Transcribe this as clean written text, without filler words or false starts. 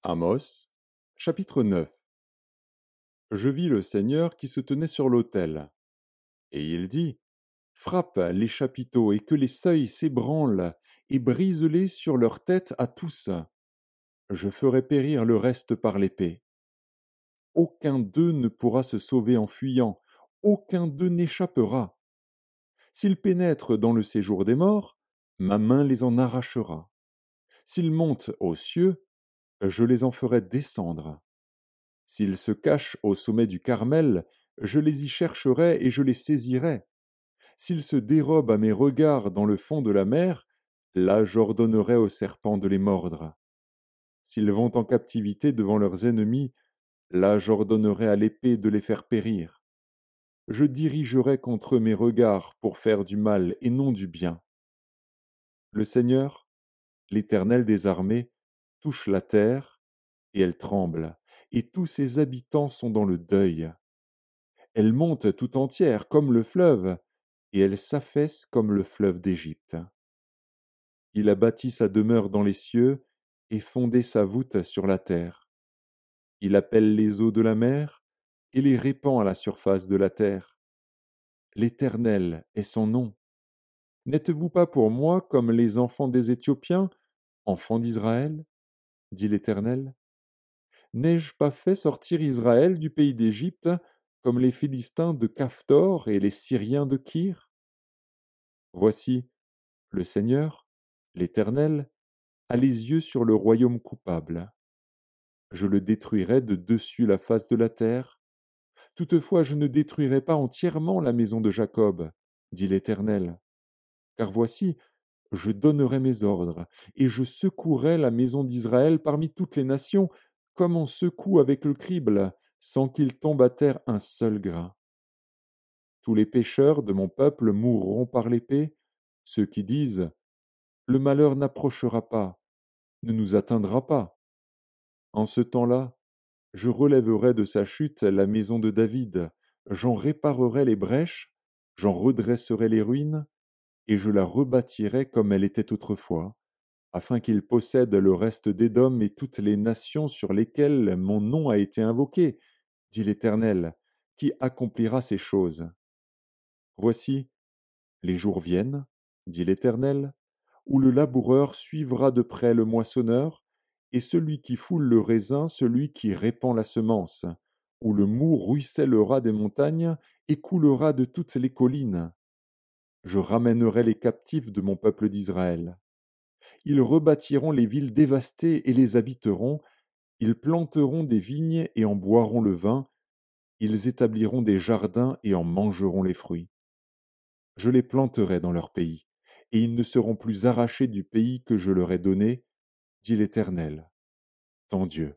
Amos, chapitre 9. Je vis le Seigneur qui se tenait sur l'autel, et il dit, frappe les chapiteaux et que les seuils s'ébranlent, et brise-les sur leur tête à tous. Je ferai périr le reste par l'épée. Aucun d'eux ne pourra se sauver en fuyant, aucun d'eux n'échappera. S'ils pénètrent dans le séjour des morts, ma main les en arrachera. S'ils montent aux cieux, je les en ferai descendre. S'ils se cachent au sommet du Carmel, je les y chercherai et je les saisirai. S'ils se dérobent à mes regards dans le fond de la mer, là j'ordonnerai aux serpents de les mordre. S'ils vont en captivité devant leurs ennemis, là j'ordonnerai à l'épée de les faire périr. Je dirigerai contre eux mes regards pour faire du mal et non du bien. Le Seigneur, l'Éternel des armées, touche la terre, et elle tremble, et tous ses habitants sont dans le deuil. Elle monte tout entière comme le fleuve, et elle s'affaisse comme le fleuve d'Égypte. Il a bâti sa demeure dans les cieux et fondé sa voûte sur la terre. Il appelle les eaux de la mer et les répand à la surface de la terre. L'Éternel est son nom. N'êtes-vous pas pour moi comme les enfants des Éthiopiens, enfants d'Israël? Dit l'Éternel. N'ai-je pas fait sortir Israël du pays d'Égypte comme les Philistins de Caphtor et les Syriens de Kir? Voici, le Seigneur, l'Éternel, a les yeux sur le royaume coupable. Je le détruirai de dessus la face de la terre. Toutefois, je ne détruirai pas entièrement la maison de Jacob, dit l'Éternel. Car voici, je donnerai mes ordres, et je secouerai la maison d'Israël parmi toutes les nations, comme on secoue avec le crible, sans qu'il tombe à terre un seul grain. Tous les pécheurs de mon peuple mourront par l'épée, ceux qui disent le malheur n'approchera pas, ne nous atteindra pas. En ce temps-là, je relèverai de sa chute la maison de David, j'en réparerai les brèches, j'en redresserai les ruines, et je la rebâtirai comme elle était autrefois, afin qu'il possède le reste d'Édom et toutes les nations sur lesquelles mon nom a été invoqué, dit l'Éternel, qui accomplira ces choses. Voici, les jours viennent, dit l'Éternel, où le laboureur suivra de près le moissonneur, et celui qui foule le raisin, celui qui répand la semence, où le mou ruissellera des montagnes et coulera de toutes les collines. Je ramènerai les captifs de mon peuple d'Israël. Ils rebâtiront les villes dévastées et les habiteront, ils planteront des vignes et en boiront le vin, ils établiront des jardins et en mangeront les fruits. Je les planterai dans leur pays, et ils ne seront plus arrachés du pays que je leur ai donné, dit l'Éternel, ton Dieu.